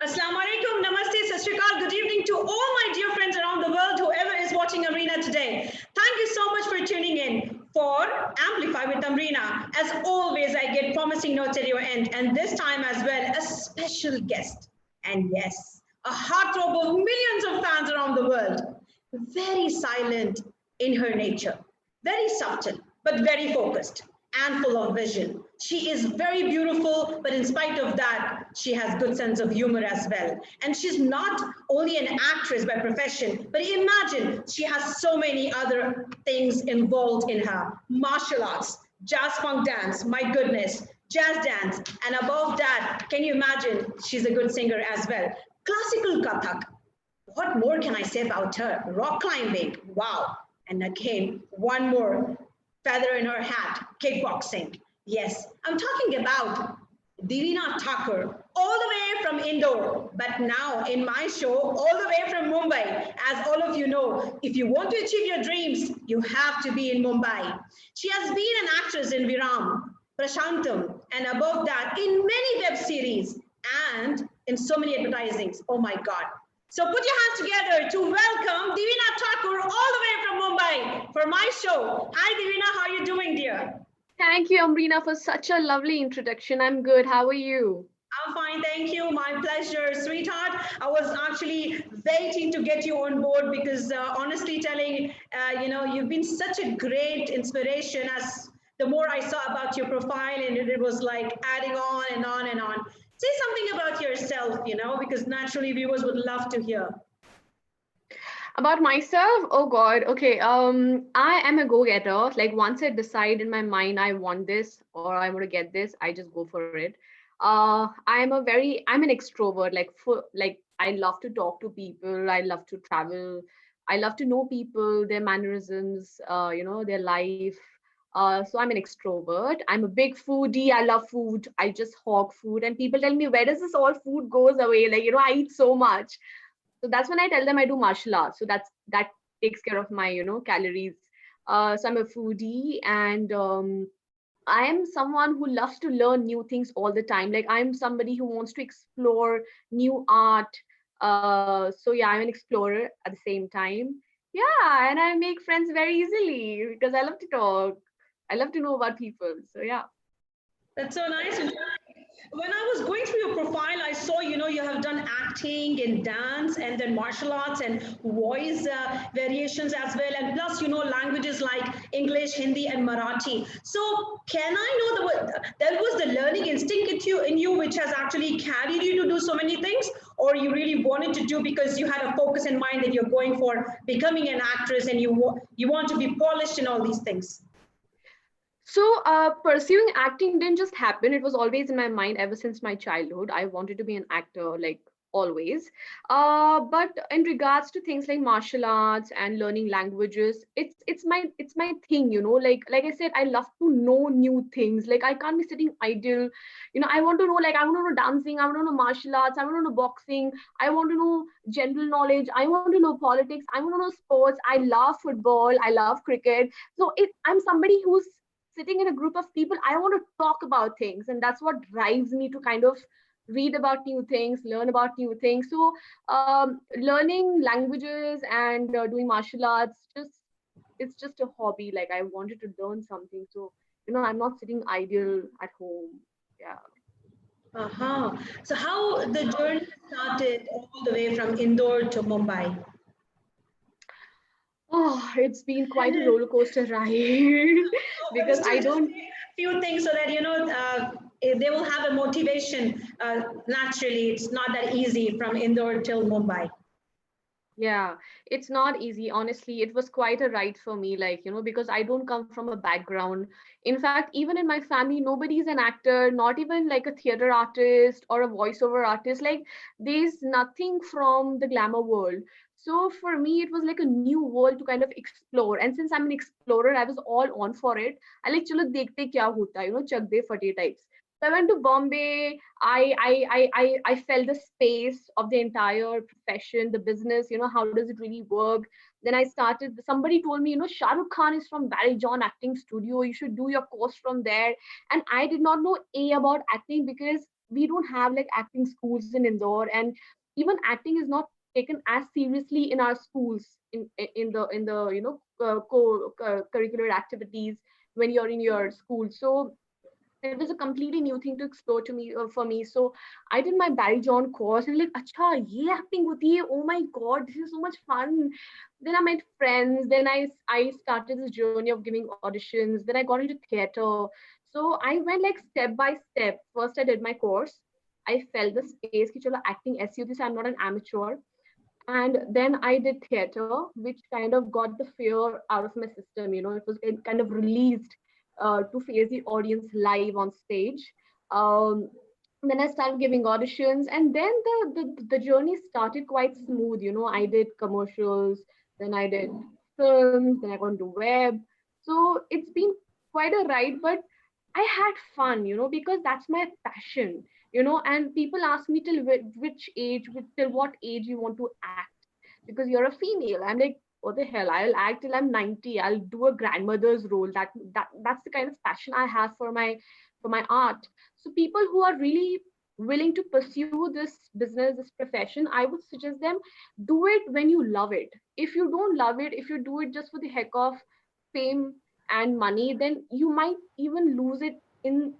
Assalamu alaikum, namaste, sat shri akal. Good evening to all my dear friends around the world, whoever is watching Amrina today. Thank you so much for tuning in for Amplify with Amrina. As always, I get promising notes at your end, and this time as well, a special guest. And yes, a heartthrob of millions of fans around the world. Very silent in her nature, very subtle, but very focused and full of vision. She is very beautiful, but in spite of that, she has good sense of humor as well. And she's not only an actress by profession, but imagine she has so many other things involved in her. Martial arts, jazz funk dance, my goodness, jazz dance. And above that, can you imagine she's a good singer as well? Classical Kathak. What more can I say about her? Rock climbing, wow. And again, one more feather in her hat, kickboxing. Yes, I'm talking about Divinaa Thackur, all the way from Indore, but now in my show, all the way from Mumbai. As all of you know, if you want to achieve your dreams, you have to be in Mumbai. She has been an actress in Viram, Prashantam, and above that, in many web series and in so many advertisings. Oh my God. So put your hands together to welcome Divinaa Thackur all the way from Mumbai for my show. Hi Divinaa, how are you doing, dear? Thank you, Amrina, for such a lovely introduction. I'm good. How are you? I'm fine, thank you. My pleasure, sweetheart. I was actually waiting to get you on board because honestly telling, you've been such a great inspiration as the more I saw about your profile and it was like adding on and on and on. Say something about yourself, because naturally viewers would love to hear. About myself, oh God, okay. I am a go-getter. Like once I decide in my mind I want this or I want to get this, I just go for it. I'm an extrovert. Like I love to talk to people. I love to travel. I love to know people, their mannerisms, their life. So I'm an extrovert. I'm a big foodie. I love food. I just hog food. And people tell me, where does this all food goes away? Like, I eat so much. So that's when I tell them I do martial arts. So that takes care of my, calories. So I'm a foodie, and I am someone who loves to learn new things all the time. Like I'm somebody who wants to explore new art. So yeah, I'm an explorer at the same time. Yeah, and I make friends very easily because I love to talk. I love to know about people. So yeah. That's so nice. When I was going through your profile, I saw, you have done acting and dance and then martial arts and voice variations as well. And plus, languages like English, Hindi, and Marathi. So can I know that was the learning instinct in you, which has actually carried you to do so many things? Or you really wanted to do because you had a focus in mind that you're going for becoming an actress and you want to be polished in all these things? So pursuing acting didn't just happen. It was always in my mind ever since my childhood. I wanted to be an actor, like always. But in regards to things like martial arts and learning languages, it's my thing, Like I said, I love to know new things. Like I can't be sitting idle. I want to know, like I want to know dancing, I want to know martial arts, I want to know boxing, I want to know general knowledge, I want to know politics, I want to know sports. I love football, I love cricket. So I'm somebody who's sitting in a group of people, I want to talk about things, and that's what drives me to kind of read about new things, learn about new things. So learning languages and doing martial arts, it's just a hobby. Like I wanted to learn something, so I'm not sitting idle at home. Yeah. Uh-huh. So how the journey started all the way from Indore to Mumbai? Oh, it's been quite a roller coaster ride But because still I just don't. few things so that they will have a motivation. Naturally, it's not that easy from Indore till Mumbai. Yeah, it's not easy. Honestly, it was quite a ride for me, like, because I don't come from a background. In fact, even in my family, nobody's an actor, not even like a theater artist or a voiceover artist. Like, there's nothing from the glamour world. So for me, it was like a new world to kind of explore. And since I'm an explorer, I was all on for it. I like, chalo dekhte kya hota, chak de fate types. So I went to Bombay. I felt the space of the entire profession, the business. How does it really work? Then I started. Somebody told me, Shah Rukh Khan is from Barry John Acting Studio. You should do your course from there. And I did not know a about acting because we don't have like acting schools in Indore, and even acting is not taken as seriously in our schools in the curricular activities when you're in your school. So it was a completely new thing to explore to me for me. So I did my Barry John course and like, acha, ye acting hoti hai. Oh my God, this is so much fun. Then I met friends. Then I started this journey of giving auditions. Then I got into theater. So I went like step by step. First, I did my course. I felt the space ki chalo acting SU, this I'm not an amateur. And then I did theater, which kind of got the fear out of my system. It was kind of released to face the audience live on stage. Um, then I started giving auditions, and then the journey started quite smooth. I did commercials, then I did films, then I got into web. So it's been quite a ride, but I had fun, because that's my passion. And people ask me till which age, till what age you want to act, because you're a female. I'm like, what the hell, I'll act till I'm 90. I'll do a grandmother's role. That's the kind of passion I have for my art. So people who are really willing to pursue this business, this profession, I would suggest them, do it when you love it. If you don't love it, if you do it just for the heck of fame and money, then you might even lose it in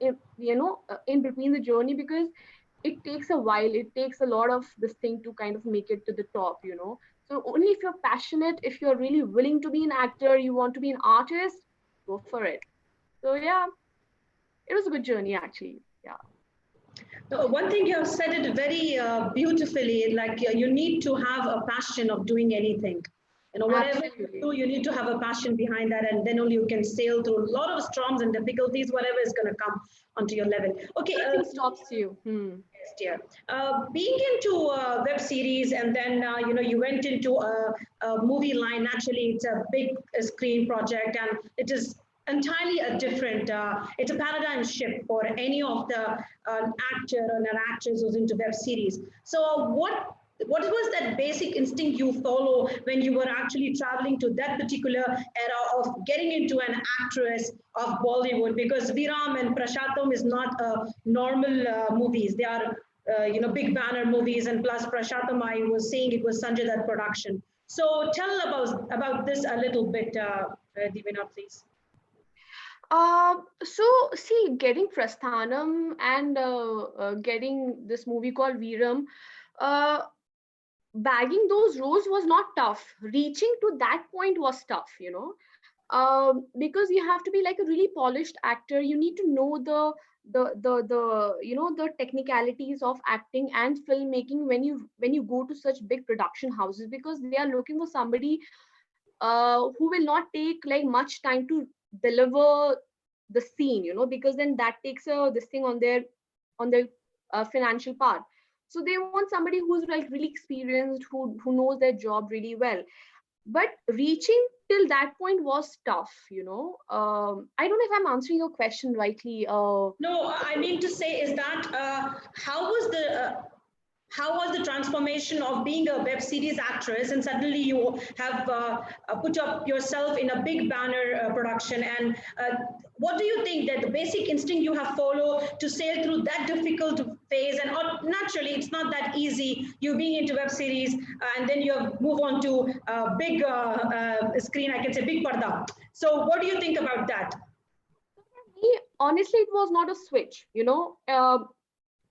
between the journey, because it takes a while, it takes a lot of this thing to kind of make it to the top. So only if you're passionate, if you're really willing to be an actor, you want to be an artist, go for it. So yeah, it was a good journey actually. Yeah. One thing you have said it very beautifully, like you need to have a passion of doing anything. Whatever you Absolutely. do, you need to have a passion behind that, and then only you can sail through a lot of storms and difficulties, whatever is going to come onto your level. Okay, Nothing stops you. yes, dear. Being into web series, and then you went into a movie line. Naturally, it's a big screen project, and it is entirely a different. It's a paradigm shift for any of the actor or an actress who's into web series. So, what was that basic instinct you follow when you were actually traveling to that particular era of getting into an actress of Bollywood? Because Viram and Prashatam is not normal movies. They are big banner movies, and plus Prashatam, I was saying it was Sanjay Dutt production. So tell about this a little bit, Divinaa, please. So see, getting Prasthanam and getting this movie called Viram, uh, bagging those roles was not tough. Reaching to that point was tough, because you have to be like a really polished actor. You need to know the technicalities of acting and filmmaking when you go to such big production houses, because they are looking for somebody who will not take like much time to deliver the scene, because then that takes this thing on their financial part. So they want somebody who's like really experienced, who knows their job really well. But reaching till that point was tough. I don't know if I'm answering your question rightly. No, I mean to say is that how was the transformation of being a web series actress, and suddenly you have put up yourself in a big banner production, and what do you think that the basic instinct you have followed to sail through that difficult phase? And naturally it's not that easy, you being into web series, and then you move on to big screen, I can say big parda. So what do you think about that? Me, honestly, it was not a switch.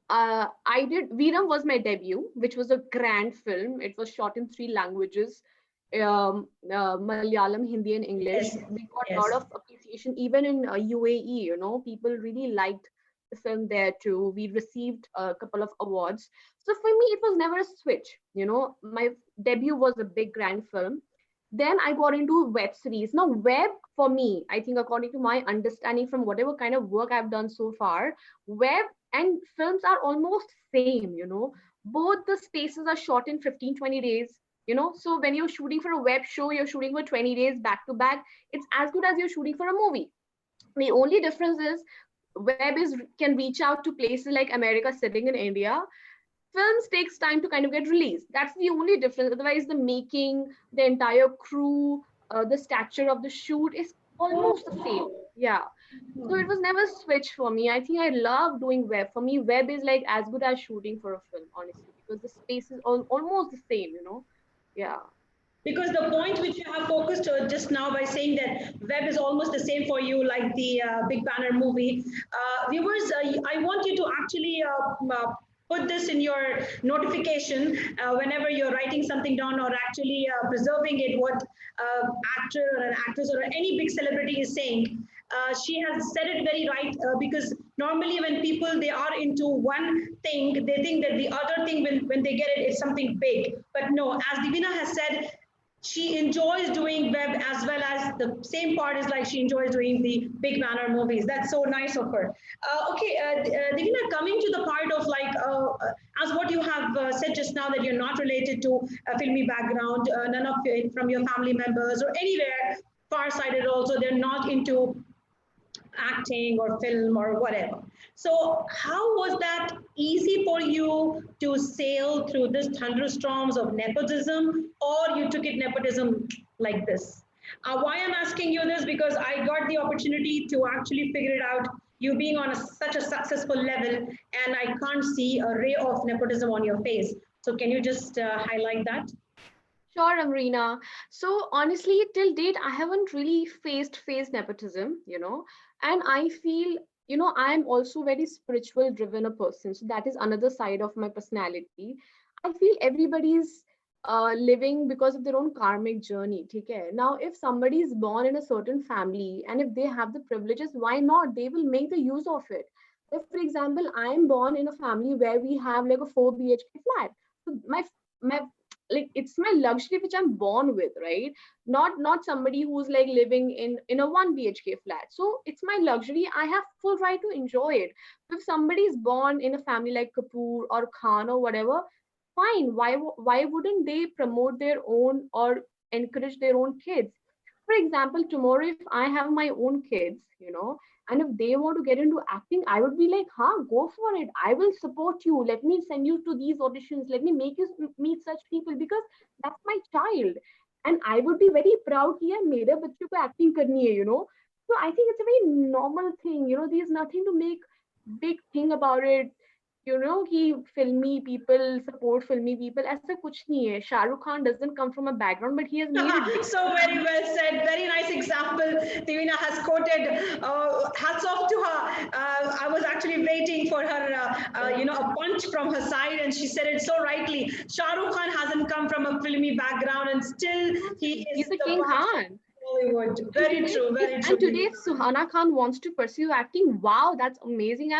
I did Veeram was my debut, which was a grand film. It was shot in three languages, Malayalam, Hindi, and English. Yes, We got a lot yes. of appreciation, even in UAE. People really liked the film there too. We received a couple of awards. So for me, it was never a switch. My debut was a big grand film. Then I got into web series. Now, web for me, I think, according to my understanding from whatever kind of work I've done so far, web and films are almost same. Both the spaces are shot in 15, 20 days. So when you're shooting for a web show, you're shooting for 20 days back to back. It's as good as you're shooting for a movie. The only difference is web can reach out to places like America sitting in India. Films takes time to kind of get released. That's the only difference. Otherwise, the making, the entire crew, the stature of the shoot is almost the same. Yeah. So it was never switch for me. I think I love doing web. For me, web is like as good as shooting for a film, honestly, because the space is almost the same, you know. Yeah. Because the point which you have focused on just now by saying that web is almost the same for you, like the Big Banner movie, viewers, I want you to actually put this in your notification whenever you're writing something down or actually preserving it, what actor or an actress or any big celebrity is saying. She has said it very right, because normally when people they are into one thing, they think that the other thing when they get it is something big. But no, as Divina has said, she enjoys doing web as well as the same part is like she enjoys doing the big banner movies. That's so nice of her. Okay, Divina, coming to the part of like, as what you have said just now, that you're not related to a filmy background, none of from your family members or anywhere far-sighted also, they're not into acting or film or whatever. So, how was that easy for you to sail through this thunderstorms of nepotism, or you took it nepotism like this? Why I'm asking you this, because I got the opportunity to actually figure it out. You being on such a successful level, and I can't see a ray of nepotism on your face. So, can you just highlight that? Sure, Amrina. So honestly, till date, I haven't really faced nepotism, you know, and I feel, you know, I'm also very spiritual driven a person. So that is another side of my personality. I feel everybody's living because of their own karmic journey. Okay. Now, if somebody is born in a certain family and if they have the privileges, why not? They will make the use of it. If, for example, I'm born in a family where we have like a 4 BHK flat. So my like it's my luxury which I'm born with, right? Not somebody who's like living in a 1 BHK flat. So it's my luxury. I have full right to enjoy it. If somebody is born in a family like Kapoor or Khan or whatever, fine. Why wouldn't they promote their own or encourage their own kids? For example, tomorrow if I have my own kids, you know, and if they want to get into acting, I would be like, huh, go for it. I will support you. Let me send you to these auditions. Let me make you meet such people because that's my child. And I would be very proud कि यार मेरे बच्चे को acting करनी है, you know. So I think it's a very normal thing, you know. There's nothing to make big thing about it. You know, he filmy people support filmy people. ऐसा कुछ नहीं है. Shah Rukh Khan doesn't come from a background, but he has made it big. So very well said. Very nice example. Divina has quoted. Hats off to her. I was actually waiting for her, a punch from her side, and she said it so rightly. Shah Rukh Khan hasn't come from a filmy background, and still he He's is the the King boss of Khan. Bollywood. And Very today, true. if Very and true. today if Suhana Khan wants to pursue acting, wow, that's amazing.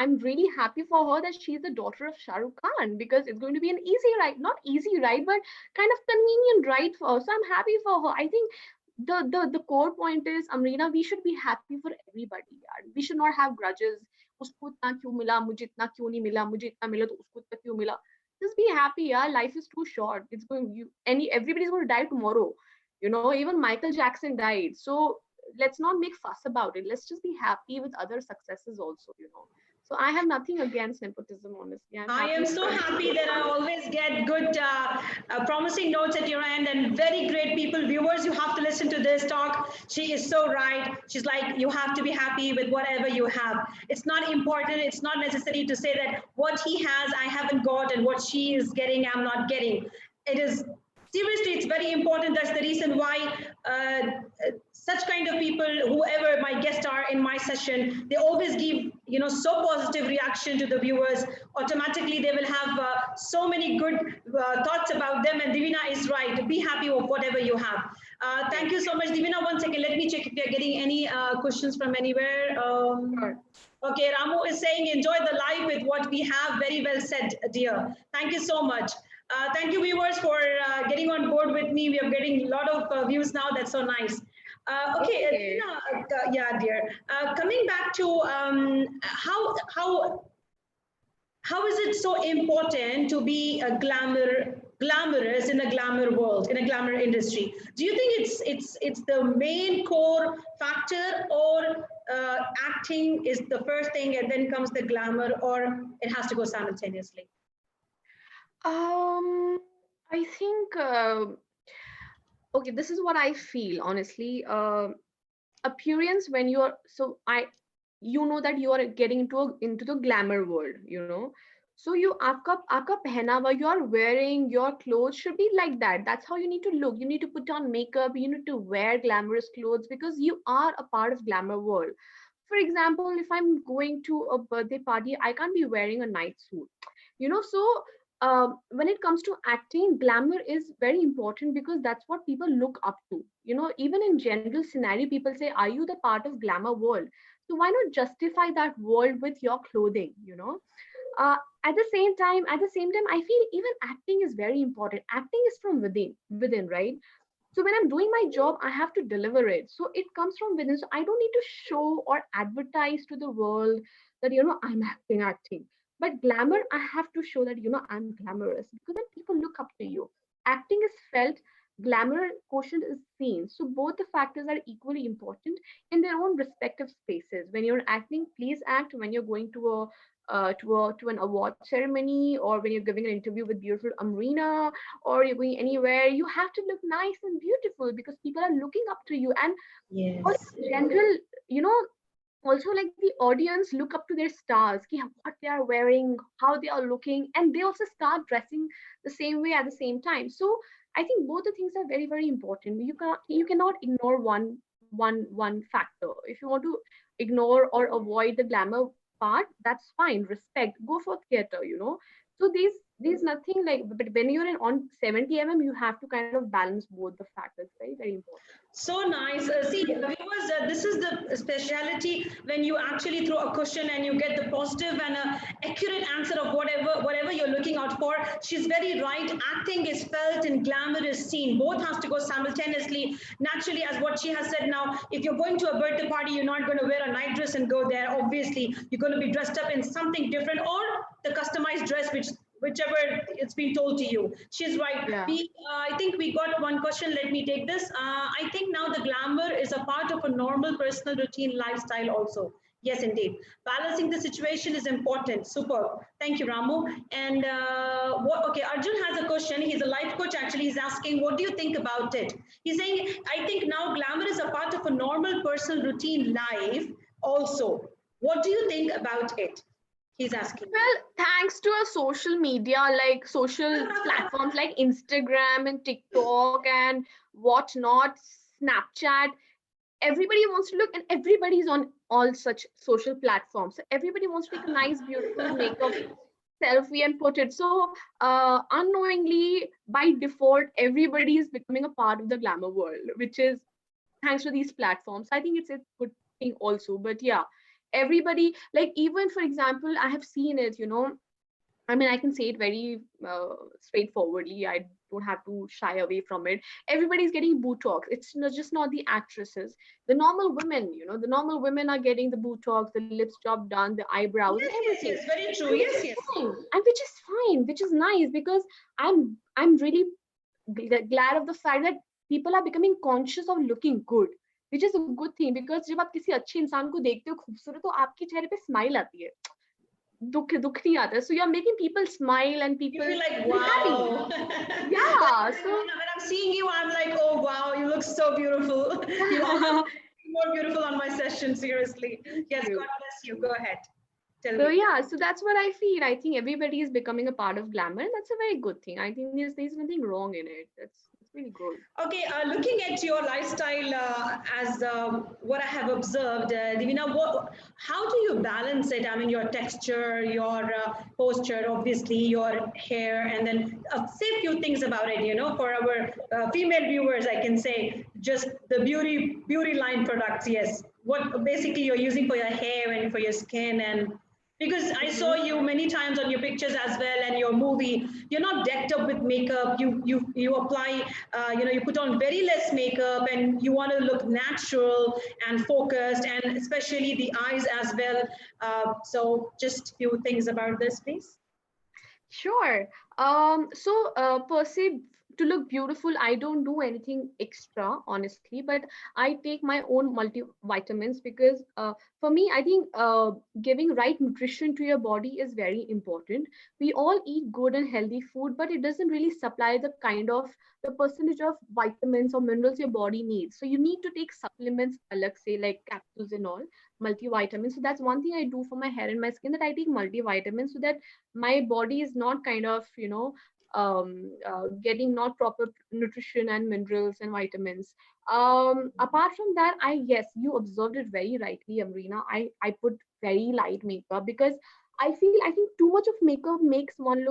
I'm really happy for her that she's the daughter of Shah Rukh Khan because it's going to be an easy ride, not easy ride, but kind of convenient ride for her. So I'm happy for her. I think the core point is, Amrina, we should be happy for everybody. यार. We should not have grudges. उसको इतना क्यों मिला, मुझे इतना क्यों नहीं मिला, मुझे इतना मिला तो उसको इतना क्यों मिला. Just be happy, yeah. Life is too short. It's going you any everybody's going to die tomorrow. You know, even Michael Jackson died. So let's not make fuss about it. Let's just be happy with other successes also, you know. So I have nothing against nepotism, honestly. I'm I happy am with so everybody. happy that I always get good, promising notes at your end and very great people. Viewers, you have to listen to this talk. She is so right. She's like, you have to be happy with whatever you have. It's not important. It's not necessary to say that what he has, I haven't got, and what she is getting, I'm not getting. It is seriously, it's very important. That's the reason why such kind of people, whoever my guests are in my session, they always give so positive reaction to the viewers. Automatically they will have so many good thoughts about them, and Divina is right. Be happy with whatever you have. Thank you so much, Divina. One second, let me check if we are getting any questions from anywhere. Sure. Okay, Ramu is saying, enjoy the live with what we have. Very well said, dear. Thank you so much. Thank you, viewers, for getting on board with me. We are getting a lot of views now. That's so nice. Okay, Okay. Tina, yeah, dear. Coming back to how is it so important to be a glamorous in a glamour world, in a glamour industry? Do you think it's the main core factor, or acting is the first thing and then comes the glamour, or it has to go simultaneously? Um, I think okay, this is what I feel, honestly. appearance when you're so I you know that you are getting into the glamour world, you know. So you aapka pehnava you are wearing, your clothes should be like that. That's how you need to look. You need to put on makeup, you need to wear glamorous clothes because you are a part of glamour world. For example, if I'm going to a birthday party, I can't be wearing a night suit, you know. So when it comes to acting, glamour is very important because that's what people look up to, you know. Even in general scenario, people say, are you the part of glamour world? So why not justify that world with your clothing, you know? uh, at the same time I feel even acting is very important. Acting is from within, right? So when I'm doing my job, I have to deliver it. So it comes from within. So I don't need to show or advertise to the world that, you know, I'm acting. But glamour, I have to show that, you know, I'm glamorous because then people look up to you. Acting is felt, glamour quotient is seen. So both the factors are equally important in their own respective spaces. When you're acting, please act. When you're going to an award ceremony, or when you're giving an interview with beautiful Amrina, or you're going anywhere, you have to look nice and beautiful because people are looking up to you. And also Yes. in general, you know, also like the audience look up to their stars, ki what they are wearing, how they are looking, and they also start dressing the same way at the same time. So I think both the things are very, very important. You cannot ignore one factor. If you want to ignore or avoid the glamour part, that's fine, respect, go for theater, you know. So there's nothing like, but when you're in on 70 you have to kind of balance both the factors. Very, very important. So nice. See, viewers, this is the speciality when you actually throw a question and you get the positive and accurate answer of whatever you're looking out for. She's very right. Acting is felt and glamour is seen. Both has to go simultaneously. Naturally, as what she has said now, if you're going to a birthday party, you're not going to wear a night dress and go there. Obviously, you're going to be dressed up in something different or the customized dress, whichever it's been told to you. She's right. Yeah. I think we got one question. Let me take this. I think now the glamour is a part of a normal personal routine lifestyle also. Yes, indeed. Balancing the situation is important. Super. Thank you, Ramu. And okay, Arjun has a question. He's a life coach actually. He's asking, what do you think about it? He's saying, I think now glamour is a part of a normal personal routine life also. What do you think about it? He's asking. Well, thanks to our social media, like social platforms like Instagram and TikTok and whatnot, Snapchat, everybody wants to look, and everybody's on all such social platforms. So everybody wants to take a nice, beautiful makeup selfie and put it. So unknowingly, by default, everybody is becoming a part of the glamour world, which is thanks to these platforms. I think it's a good thing also. But yeah, everybody, like, even for example, I have seen it, you know. I mean, I can say it very straightforwardly. I don't have to shy away from it. Everybody's getting Botox. It's not just not the actresses. The normal women, you know, the normal women are getting the Botox, the lips job done, the eyebrows, and Yes, yes, everything. yes. Very true. And which Yes, is yes. fine. And which is fine, which is nice because I'm really glad of the fact that people are becoming conscious of looking good, which is a good thing. Because जब आप किसी अच्छे इंसान को देखते हो खूबसूरत, तो आपके चेहरे पे स्माइल आती है, दुख नहीं आता. So you're making people smile and You people feel like, be happy. wow. Like, Yeah. So when I'm seeing you, I'm like, oh, wow, you look so beautiful. You always look more beautiful on my session, seriously. thank Yes, you. God bless you. Go ahead. Tell So me. yeah, so that's what I feel. I think everybody is becoming a part of glamour, and that's a very good thing. I think there's nothing wrong in it. That's really good. Okay, looking at your lifestyle as what I have observed, Divina, how do you balance it? I mean, your texture, your posture, obviously, your hair, and then say a few things about it. You know, for our female viewers, I can say just the beauty line products. Yes, what basically you're using for your hair and for your skin and because I saw Mhm. you many times on your pictures as well and your movie. You're not decked up with makeup. You apply, you put on very less makeup and you want to look natural and focused, and especially the eyes as well. So just a few things about this, please. Sure. So, Percy, to look beautiful, I don't do anything extra, honestly, but I take my own multivitamins because for me, I think giving right nutrition to your body is very important. We all eat good and healthy food, but it doesn't really supply the kind of the percentage of vitamins or minerals your body needs. So you need to take supplements, like say like capsules and all, multivitamins. So that's one thing I do for my hair and my skin, that I take multivitamins so that my body is not kind of, getting not proper nutrition and minerals and vitamins. Apart from that, I yes, you observed it very rightly, Amrina. I put very light makeup because I think too much of makeup makes one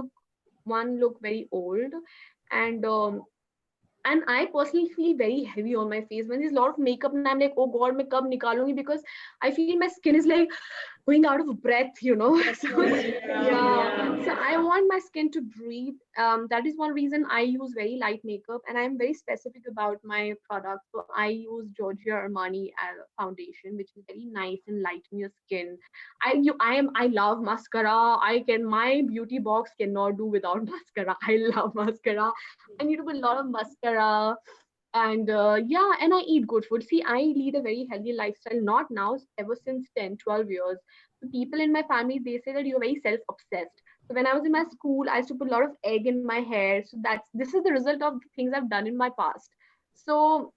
look very old, and I personally feel very heavy on my face when there's a lot of makeup, and I'm like, oh God, मैं कब निकालूंगी, because I feel my skin is like going out of breath. Yes, So yes, yeah, yeah. so I want my skin to breathe. That is one reason I use very light makeup, and I'm very specific about my product. So I use Giorgio Armani foundation, which is very nice and light on your skin. I love mascara. My beauty box cannot do without mascara. I love mascara. I need to put a lot of mascara, and yeah, and I eat good food. See, I lead a very healthy lifestyle, not now, ever since 10, 12 years. So people in my family, they say that you're very self-obsessed. So when I was in my school, I used to put a lot of egg in my hair. So this is the result of the things I've done in my past. So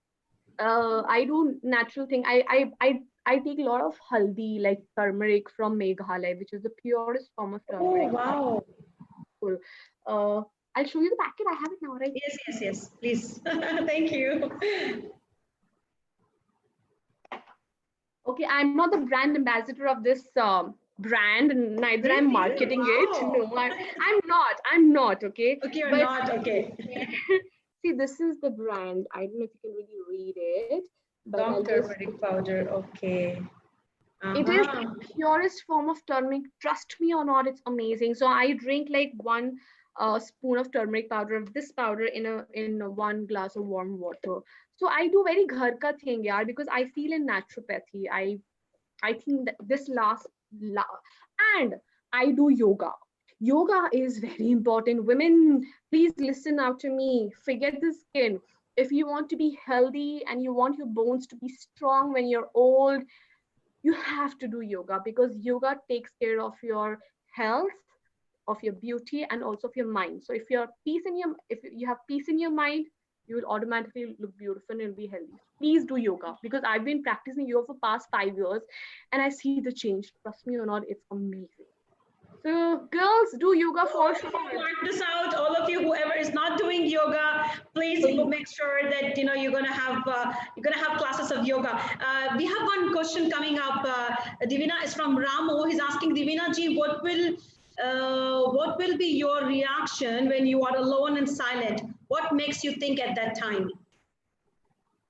I do natural thing. I take a lot of haldi, like turmeric from Meghalaya, which is the purest form of Oh, turmeric. wow. Cool. uh, I'll show you the packet. I have it now, right? Yes, yes, yes, please. Thank you. Okay, I'm not the brand ambassador of this brand, and neither I'm Really? marketing it. Wow. No, I'm not. I'm not. Okay, Okay, you're but not. Okay. see, this is the brand. I don't know if you can really read it, but I'll Dog just. turmeric powder. Okay. It is Uh-huh. the purest form of turmeric. Trust me or not, it's amazing. So I drink like one spoon of turmeric powder, of this powder, in one glass of warm water. So I do very ghar ka thing, yaar, because I feel in naturopathy. I think that this and I do yoga. Yoga is very important. Women, please listen out to me. Forget the skin. If you want to be healthy and you want your bones to be strong when you're old, you have to do yoga, because yoga takes care of your health, of your beauty, and also of your mind. So if you have peace in your mind, you will automatically look beautiful and you'll be healthy. Please do yoga, because I've been practicing yoga for past 5 years, and I see the change. Trust me or not, it's amazing. So girls, do yoga for All of you sure. mark this out. All of you, whoever is not doing yoga, please Please. make sure that you're gonna have classes of yoga. We have one question coming up. Divina is from Ramo. He's asking Divina ji, what will be your reaction when you are alone and silent? What makes you think at that time?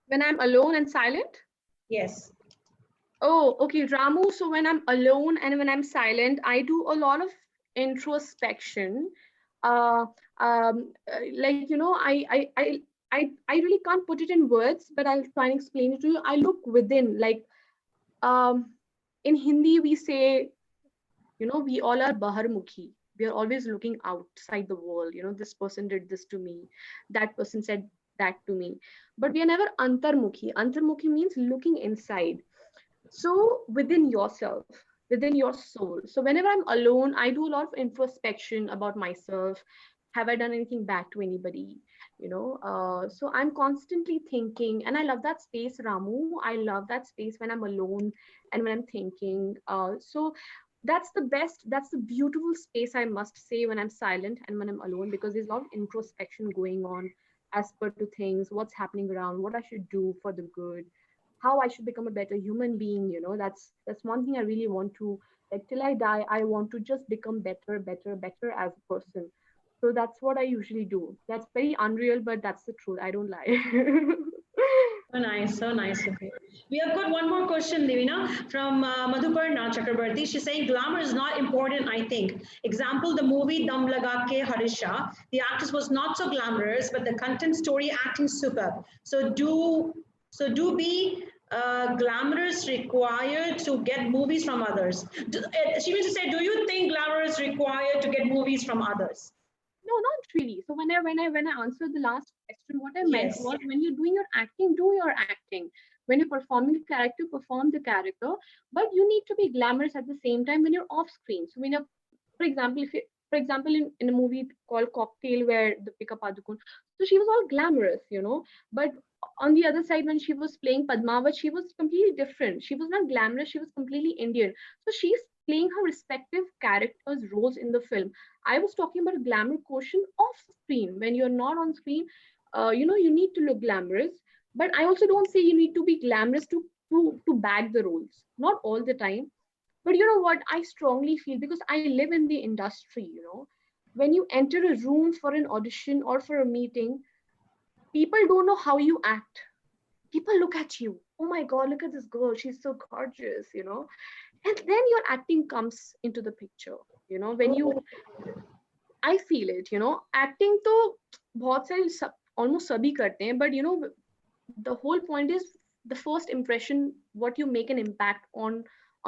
When I'm alone and silent. Yes. Oh, okay, Ramu. So when I'm alone and when I'm silent, I do a lot of introspection. Uh, like I really can't put it in words, but I'll try and explain it to you. I look within, like um, in Hindi we say, we all are baharmukhi. We are always looking outside the world. This person did this to me, that person said that to me, but we are never antarmukhi. Antarmukhi means looking inside, so within yourself, within your soul. So whenever I'm alone, I do a lot of introspection about myself. Have I done anything bad to anybody? So I'm constantly thinking, and I love that space, Ramu. I love that space when I'm alone and when I'm thinking. So that's the beautiful space, I must say, when I'm silent and when I'm alone, because there's a lot of introspection going on as per to things, what's happening around, what I should do for the good, how I should become a better human being. That's one thing I really want to, like, till I die, I want to just become better, better, better as a person. So that's what I usually do. That's very unreal, but that's the truth. I don't lie. So nice of you. We have got one more question, Divina, from Madhuparna Chakrabarti. She's saying glamour is not important, I think. Example, the movie Dam Laga Ke Harisha. The actress was not so glamorous, but the content, story, acting superb. So do be glamorous required to get movies from others? She means to say, do you think glamour is required to get movies from others? No, not really. So when I answered the last question, what I meant Yes. was, when you're doing your acting, do your acting. When you're performing a character, perform the character. But you need to be glamorous at the same time when you're off screen. So when you're, for example, if you, for example, in a movie called Cocktail, where Deepika Padukone, so she was all glamorous, but on the other side, when she was playing Padmavat, she was completely different. She was not glamorous, she was completely Indian. So she's playing her respective characters' roles in the film. I was talking about a glamour quotient off screen. When you're not on screen, you need to look glamorous. But I also don't say you need to be glamorous to bag the roles. Not all the time. But you know what? I strongly feel, because I live in the industry, when you enter a room for an audition or for a meeting, people don't know how you act. People look at you. Oh my God, look at this girl. She's so gorgeous. And then your acting comes into the picture. When you, I feel it, acting to बहुत सारे almost सभी करते हैं, but the whole point is the first impression, what you make an impact on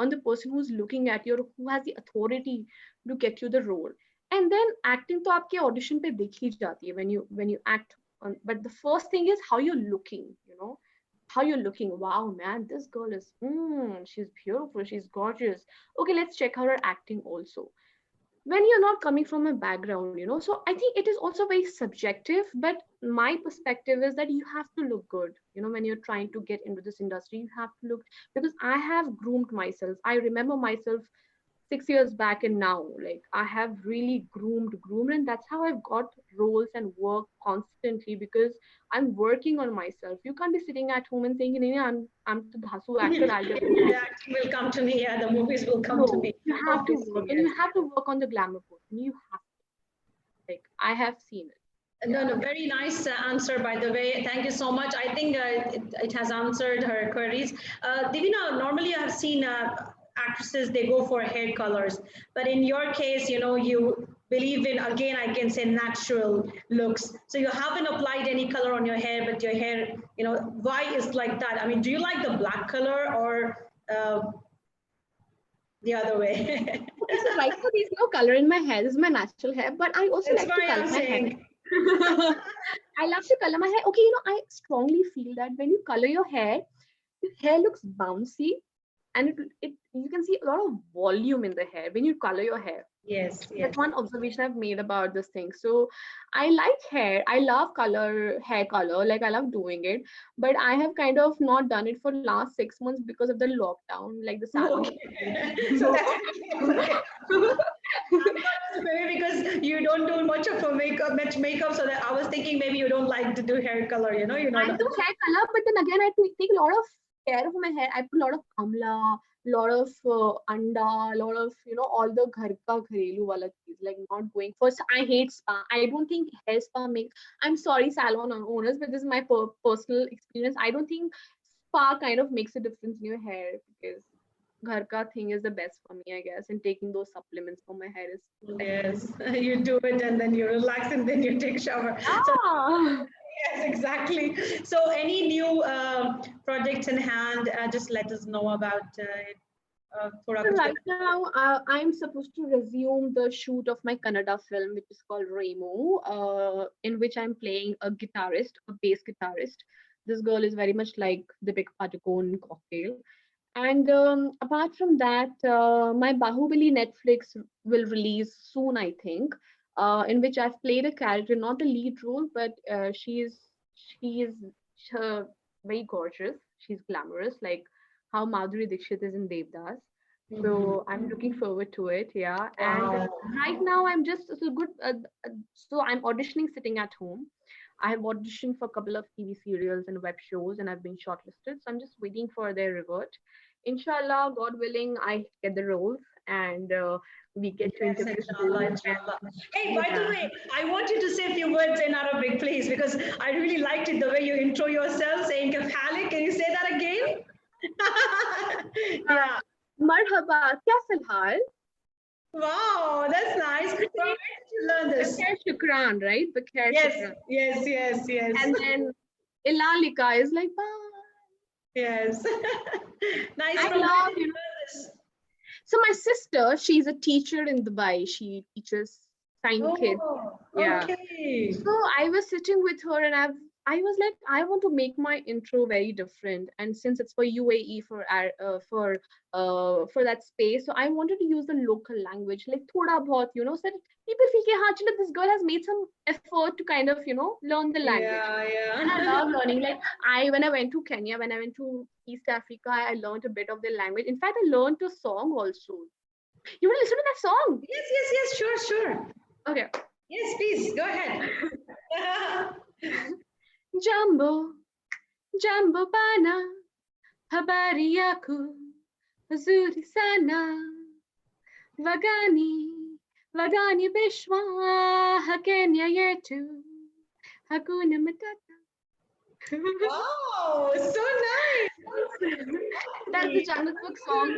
the person who's looking at you, or who has the authority to get you the role. And then acting to आपके audition पे दिख ही जाती है when you act on, but the first thing is how you're looking, how you're looking. Wow, man, this girl is she's beautiful, she's gorgeous. Okay, let's check out her acting also. When you're not coming from a background, so I think it is also very subjective, but my perspective is that you have to look good, when you're trying to get into this industry. You have to look, because I have groomed myself. I remember myself 6 years back, and now, like, I have really groomed, and that's how I've got roles and work constantly, because I'm working on myself. You can't be sitting at home and saying, "Nee, I'm the dhasu actor, I'll get the The roles." acting will come to me. Yeah, the movies will come to No, me. you have to Obviously, work, and yes. you have to work on the glamour portion. You have, like, I have seen it. No, Yeah. no, very nice answer, by the way. Thank you so much. I think it has answered her queries. Divina, normally I have seen actresses, they go for hair colors. But in your case, you believe in, again, I can say natural looks. So you haven't applied any color on your hair, but your hair, why is like that? I mean, do you like the black color or the other way? Okay, so right now there's no color in my hair. This is my natural hair, but I also That's like to why color I'm my hair. saying. I love to color my hair. Okay, I strongly feel that when you color your hair looks bouncy, and it you can see a lot of volume in the hair when you color your hair. Yes, yes. That's one observation I've made about this thing. So I like hair. I love hair color. Like, I love doing it. But I have kind of not done it for last 6 months because of the lockdown. Like, the salon. Okay. So that's okay. Maybe because you don't do much makeup, so that I was thinking maybe you don't like to do hair color, I do hair color, but then again, I take a lot of care of my hair. I put a lot of amla, lot of anda, lot of all the ghar ka gharelu wala cheez, like not going first. I hate spa. I don't think hair spa makes. I'm sorry, salon owners, but this is my personal experience. I don't think spa kind of makes a difference in your hair, because ghar ka thing is the best for me, I guess. And taking those supplements for my hair is best for me. Yes, you do it and then you relax and then you take shower. So Ah. yes, exactly. So any new projects in hand, just let us know about it. Thoda So kuch right now, I'm supposed to resume the shoot of my Kannada film, which is called Remo, in which I'm playing a guitarist, a bass guitarist. This girl is very much like the Big Padukone Cocktail. And apart from that, my Bahubali Netflix will release soon, I think, in which I've played a character, not a lead role, but she is uh, very gorgeous. She's glamorous, like how Madhuri Dixit is in Devdas. Mhm. So I'm looking forward to it, yeah. And Wow. right now I'm just so good. So I'm auditioning sitting at home. I have auditioned for a couple of TV serials and web shows, and I've been shortlisted. So I'm just waiting for their revert. Inshallah, God willing, I get the roles, and we get to Yes, interview inshallah, soon. inshallah. Hey, by the Yeah. way, I want you to say a few words in Arabic, please, because I really liked it the way you intro yourself, saying Kif halik. Can you say that again? Uh, Yeah. Marhaba, kya filhal? Wow, that's nice. From where did you learn this? Bakhair shukran, right? Bakhair Yes, shukran. yes, yes, yes, And then Ilalika is like, bye. yes. Nice. I From where love, did you learn this? So my sister, she's a teacher in Dubai. She teaches. tiny kid. Oh, Yeah. okay. So I was sitting with her and I was like, I want to make my intro very different. And since it's for UAE for that space, so I wanted to use the local language, like thoda bahut, so that people feel कि हाँ चलो, this girl has made some effort to kind of learn the language. Yeah, And I yeah. love learning. Like when I went to Kenya, when I went to East Africa, I learned a bit of the language. In fact, I learned a song also. You want to listen to that song? Yes, yes, yes, sure, sure. Okay. Yes, please, go ahead. Jumbo, Jumbo bana, habari yako, nzuri sana, wagani, wagani bishwa, Kenya yetu, hakuna matata. Wow, so nice. That's the Jungle Book song.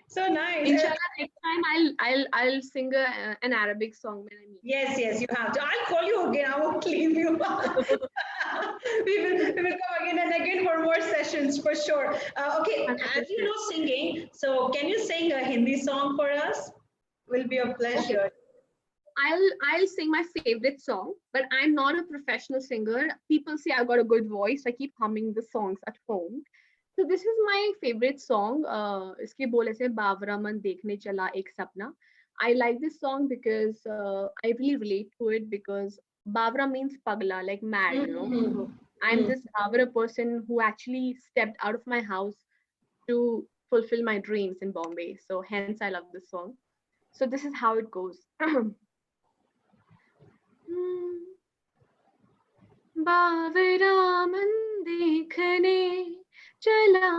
So nice. Inshallah, next time I'll sing an Arabic song when I meet. Yes, yes, you have to. I'll call you again. I won't leave you. We will come again and again for more sessions for sure. Okay, as you 100%. know singing, so can you sing a Hindi song for us? Will be a Okay. pleasure. I'll sing my favorite song, but I'm not a professional singer. People say I've got a good voice. I keep humming the songs at home. So this is my favorite song. इसके बोल ऐसे बावरा मन देखने चला एक सपना. I like this song because I really relate to it because Bavra means pagla, like mad. So I'm Mm. this Bavra person who actually stepped out of my house to fulfill my dreams in Bombay. So hence I love this song. So this is how it goes. बावरा मन देखने चला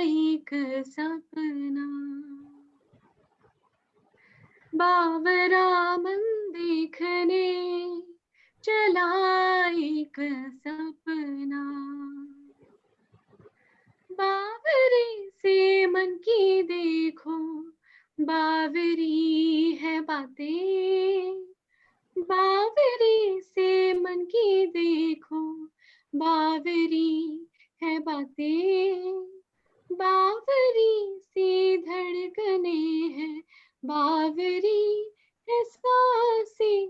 एक सपना बावरा मन देखने चला एक सपना बावरे से मन की देखो बावरी है बातें बावरी से मन की देखो बावरी है बातें बावरी सी धड़कने हैं बावरी है सांसें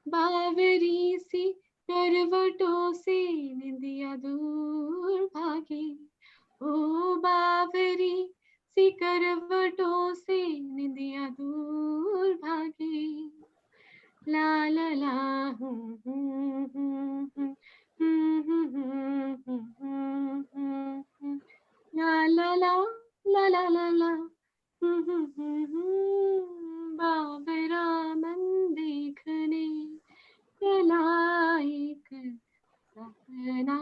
बावरी सी करवटों से निंदिया दूर भागे ओ बावरी सी करवटों से निंदिया दूर भागे ला ला ला ला ला ला ला ला ला ला बाबरा मन देखने चला एक सपना.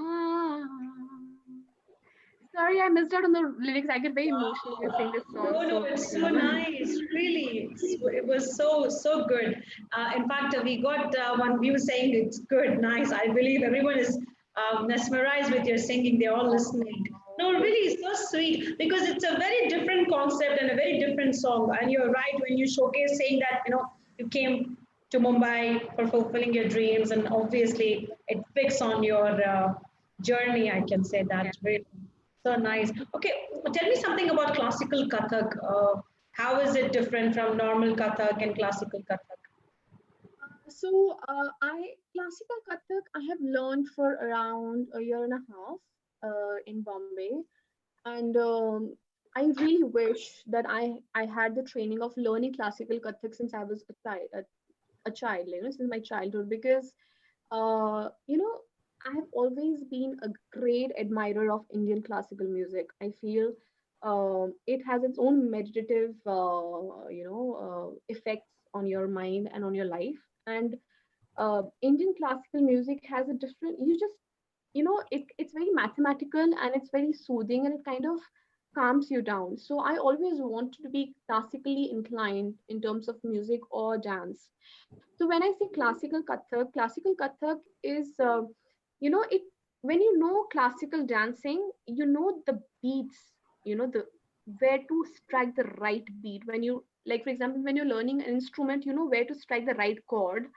Sorry, I missed out on the lyrics. I get very emotional when I sing this song. No, no, So it's so nice. Really, it was so good. In fact, we got one view saying it's good, nice. I believe everyone is mesmerized with your singing. They're all listening. No, really, it's so sweet because it's a very different concept and a very different song. And you're right when you showcase saying that you came to Mumbai for fulfilling your dreams, and obviously it fits on your journey. I can say that really. So nice. Okay, tell me something about classical Kathak. How is it different from normal Kathak and classical Kathak? I classical Kathak I have learned for around a year and a half in Bombay, and I really wish that I had the training of learning classical Kathak since I was a child, since my childhood, because uh, you know, I have always been a great admirer of Indian classical music. I feel it has its own meditative, effects on your mind and on your life. And Indian classical music has a different. It's very mathematical and it's very soothing and it kind of calms you down. So I always wanted to be classically inclined in terms of music or dance. So when I say classical Kathak is, it when you know classical dancing, you know the beats, the where to strike the right beat. When you like, for example, when you're learning an instrument, you know where to strike the right chord.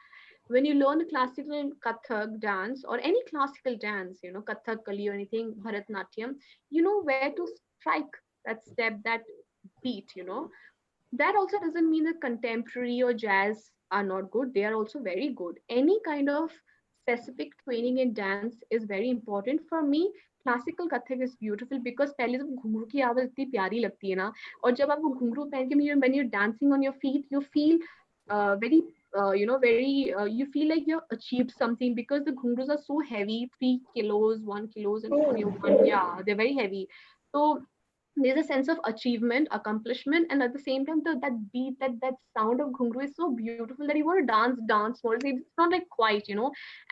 When you learn classical Kathak dance or any classical dance, Kathak, Kali or anything, Bharatnatyam, you know where to strike that step, that beat. That also doesn't mean that contemporary or jazz are not good, they are also very good. Any kind of specific training in dance is very important for me. Classical Kathak is beautiful because पहले जब घुंघरू की आवाज इतनी प्यारी लगती है ना, और जब आप वो घुंघरू पहन के when you're dancing on your feet, you feel very very you feel like you've achieved something, because the ghungroos are so heavy, 3 kilos, 1 kilos, and on your one, yeah, they're very heavy. So there's a sense of achievement, accomplishment, and at the same time, that beat, that sound of ghungru is so beautiful that you want to dance more. It's not like quiet,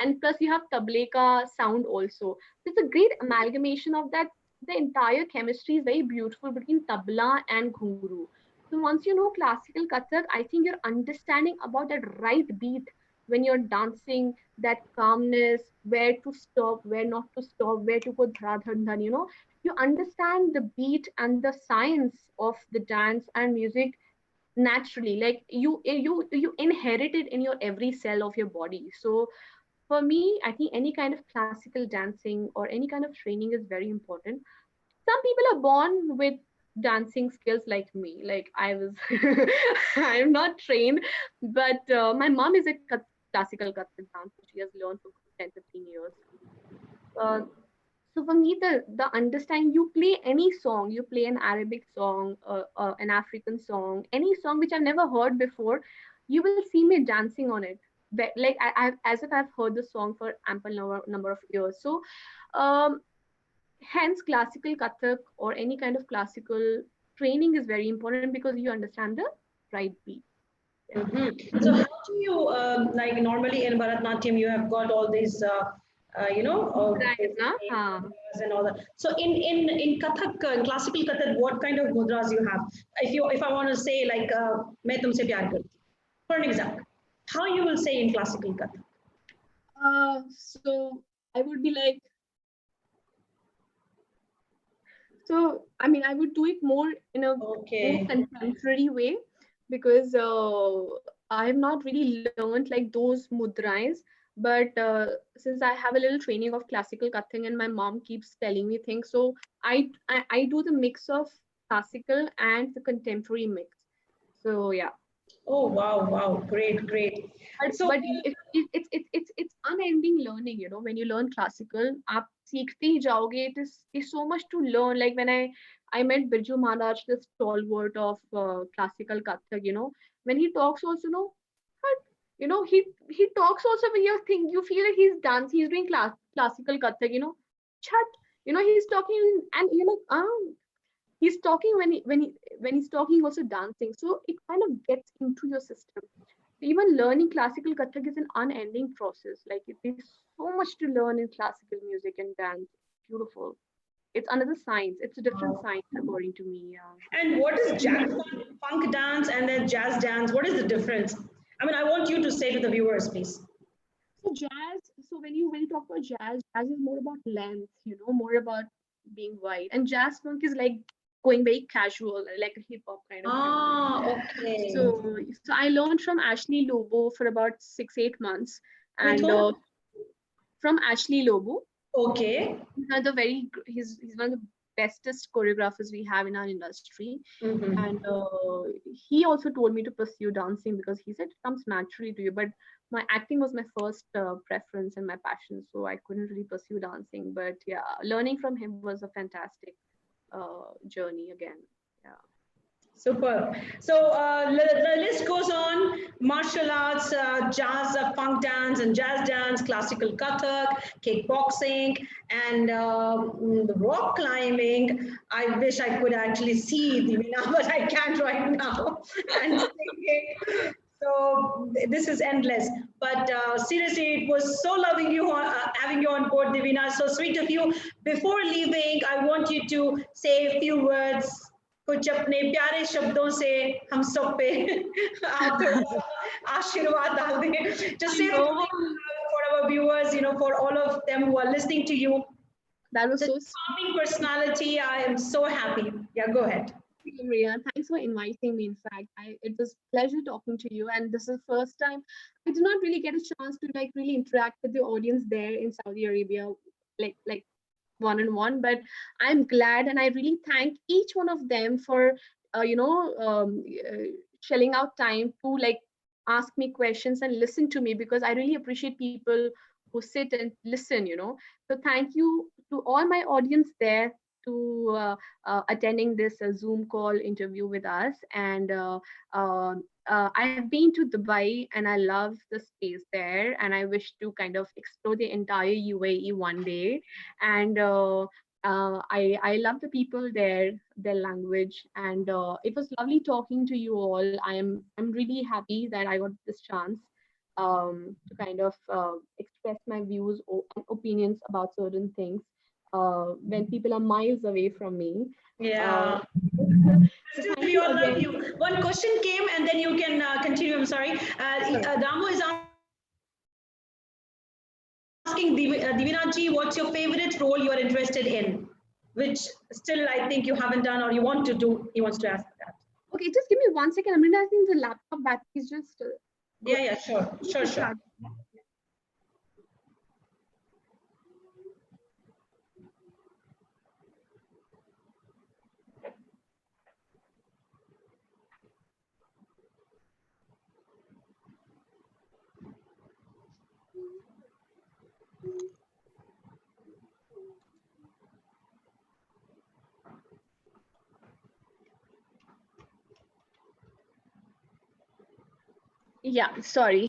and plus you have table ka sound also. It's a great amalgamation of that. The entire chemistry is very beautiful between tabla and ghungru. So once you know classical kathak, I think you're understanding about that right beat when you're dancing, that calmness, where to stop, where not to stop, where to put dhara dhan dhan, you understand the beat and the science of the dance and music naturally, like you inherit it in your every cell of your body. So for me, I think any kind of classical dancing or any kind of training is very important. Some people are born with dancing skills like me, like I was I'm not trained, but my mom is a classical Kathak dancer. She has learned for 10 15 years. uh, so for me, the understanding, you play any song, you play an Arabic song, an African song, any song which I've never heard before, you will see me dancing on it. Like as if I've heard the song for ample number of years. So, um, hence classical Kathak or any kind of classical training is very important because you understand the right beat. Yeah. So how do you like normally in Bharatnatyam you have got all these Right, basic na? Haan. mudras and all that. So in Kathak, classical Kathak, what kind of mudras you have? If I want to say like मैं तुमसे प्यार करती, for an example, how you will say in classical Kathak? So I would be like, so I mean, I would do it more in a more Okay. contemporary way, because I have not really learned like those mudras. But since I have a little training of classical Kathak and my mom keeps telling me things, so I do the mix of classical and the contemporary mix. So yeah. Oh wow, wow, great, great. So But it's unending learning, when you learn classical, आप सीखते ही जाओगे. It is so much to learn. Like when I met Birju Maharaj, the stalwart of classical Kathak, when he talks also, but, he talks also when you feel like he's dancing, he's doing classical Kathak, chat, he's talking, and you're like, he's talking when he's talking also dancing, so it kind of gets into your system. Even learning classical Kathak is an unending process. Like there's so much to learn in classical music and dance. Beautiful. It's another science. It's a different wow. science according to me. Yeah. And what is jazz funk dance and then jazz dance? What is the difference? I mean, I want you to say to the viewers, please. So jazz. So when you talk about jazz is more about length. More about being wide. And jazz funk is like going very casual, like a hip hop kind of thing. Ah, okay. So I learned from Ashley Lobo for about 6 8 months, With and whom? from Ashley Lobo. Okay. He's one of the bestest choreographers we have in our industry, and Mm-hmm. he also told me to pursue dancing because he said it comes naturally to you. But my acting was my first preference and my passion, so I couldn't really pursue dancing. But yeah, learning from him was a fantastic journey again. Yeah. Super. So the list goes on: martial arts, jazz, funk dance, and jazz dance, classical Kathak, kickboxing, and rock climbing. I wish I could actually see Divinaa, but I can't right now. And singing. So this is endless. But seriously, it was so loving you having you on board, Divinaa. So sweet of you. Before leaving, I want you to say a few words, कुछ अपने प्यारे शब्दों से हम सब पे आप थोड़ा सा आशीर्वाद डाल दें. Just I say know. something for our viewers, for all of them who are listening to you. That was Such so a calming personality. I am so happy. Yeah, go ahead. sweet, Maria. Thanks for inviting me. In fact, it was pleasure talking to you, and this is the first time I did not really get a chance to like really interact with the audience there in Saudi Arabia, like one on one. But I'm glad, and I really thank each one of them for uh, you know um, uh, shelling out time to like ask me questions and listen to me, because I really appreciate people who sit and listen, So thank you to all my audience there to attending this Zoom call interview with us. And uh, I have been to Dubai and I love the space there, and I wish to kind of explore the entire UAE one day. And I love the people there, their language, and it was lovely talking to you all. I'm really happy that I got this chance to kind of express my views and opinions about certain things when people are miles away from me. Uh, Yeah. so Still, thank we you all love again. you. One question came, and then you can continue. I'm sorry. Sure. Damu is asking Divina ji, what's your favorite role you are interested in? Which still I think you haven't done or you want to do. He wants to ask that. Okay, just give me 1 second. I mean, I think the laptop battery is just Yeah, going. yeah, sure, Just sure, to sure. charge. Yeah, sorry.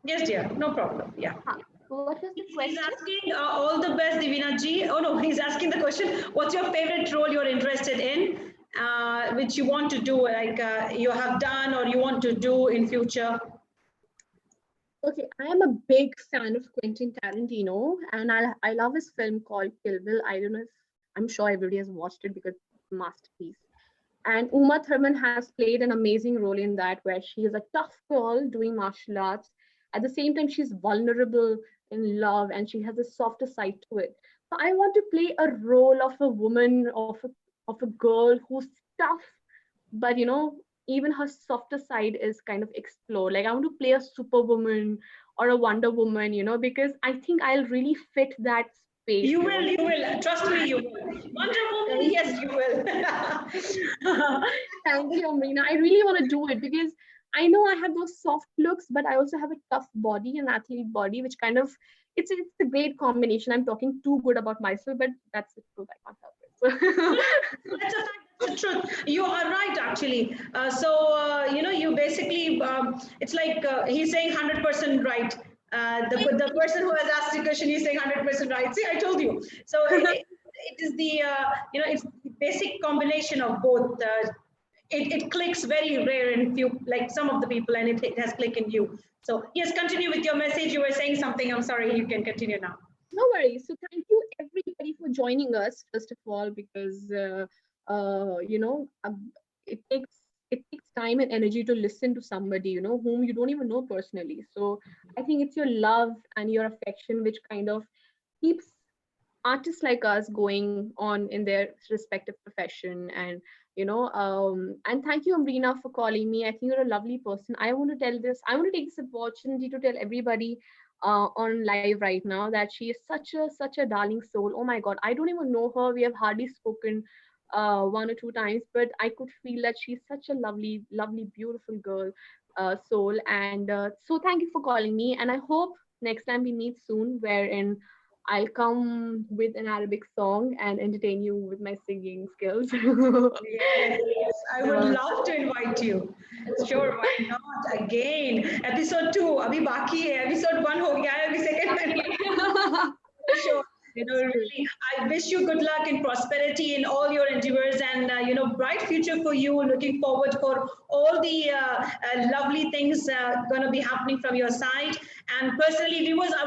Yes, dear, no problem. Yeah. Huh. What was the He's question? asking all the best, Divina ji. Oh no, he's asking the question: what's your favorite role you're interested in, which you want to do, like you have done or you want to do in future? Okay, I am a big fan of Quentin Tarantino, and I love his film called Kill Bill. I don't know if I'm sure everybody has watched it because it's a masterpiece. And Uma Thurman has played an amazing role in that, where she is a tough girl doing martial arts. At the same time, she's vulnerable in love and she has a softer side to it. So I want to play a role of a woman, of a girl who's tough, but even her softer side is kind of explored. Like I want to play a superwoman or a Wonder Woman, because I think I'll really fit that space, You will, you will. Trust me, you will. Wonder Woman, Thank yes, you. you will. Thank you, Amrina. I really want to do it because I know I have those soft looks, but I also have a tough body, an athlete body, which kind of it's a great combination. I'm talking too good about myself, but that's the truth. I can't help No, it. no, that's a fact. That's the truth. You are right, actually. You basically, it's like he's saying 100% right. The person who has asked the question, he's saying 100% right. See, I told you. So it is the, it's the basic combination of both. It clicks very rare in few, like some of the people, and it has clicked in you. So yes, continue with your message. You were saying something. I'm sorry. You can continue now. No worries. So thank you everybody for joining us, first of all, because it takes time and energy to listen to somebody, whom you don't even know personally. So I think it's your love and your affection which kind of keeps artists like us going on in their respective profession. And thank you, Amrina, for calling me. I think you're a lovely person. I want to take this opportunity to tell everybody on live right now that she is such a darling soul. Oh my god, I don't even know her. We have hardly spoken one or two times, but I could feel that she's such a lovely beautiful girl, soul. And so thank you for calling me, and I hope next time we meet soon, wherein I'll come with an Arabic song and entertain you with my singing skills. Yes, I would So, love to invite you. Sure, why not? Again, episode 2, abhi baki hai. Episode 1 ho gaya hai, abhi second mein. okay. Sure. It's true. Really, I wish you good luck and prosperity in all your endeavors, and bright future for you. Looking forward for all the lovely things going to be happening from your side. And personally, viewers, I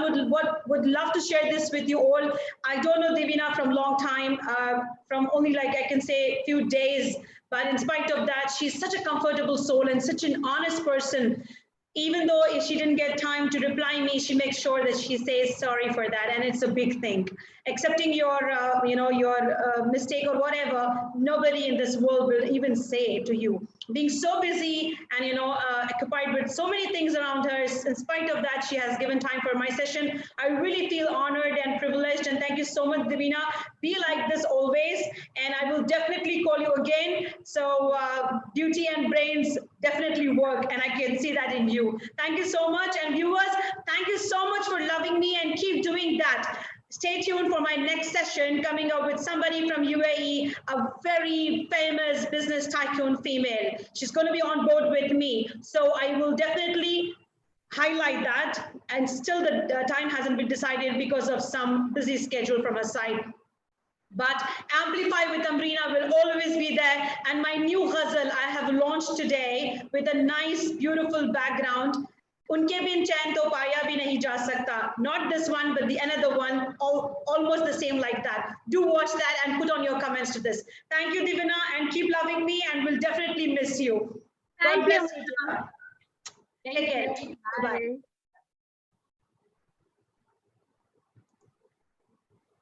would love to share this with you all. I don't know Divina from long time, from only like I can say few days, but in spite of that, she's such a comfortable soul and such an honest person. Even though if she didn't get time to reply me, she makes sure that she says sorry for that, and it's a big thing. Accepting your your mistake or whatever, nobody in this world will even say to you. Being so busy and occupied with so many things around her, in spite of that, she has given time for my session. I really feel honored and privileged, and thank you so much, Divina. Be like this always, and I will definitely duty and brains definitely work, and I can see that in you. Thank you so much. And viewers, thank you so much for loving me, and keep doing that. Stay tuned for my next session coming up with somebody from UAE, a very famous business tycoon female. She's going to be on board with me. So I will definitely highlight that. And still the time hasn't been decided because of some busy schedule from her side. But Amplify with Amrina will always be there. And my new ghazal I have launched today with a nice, beautiful background. Unke bin chain to paya bhi nahi ja sakta. Not this one, but the another one, almost the same like that. Do watch that and put on your comments to this. Thank you, Divinaa, and keep loving me, and we'll definitely miss you. God Thank you. bless you, dear. Take care. Bye-bye. Bye.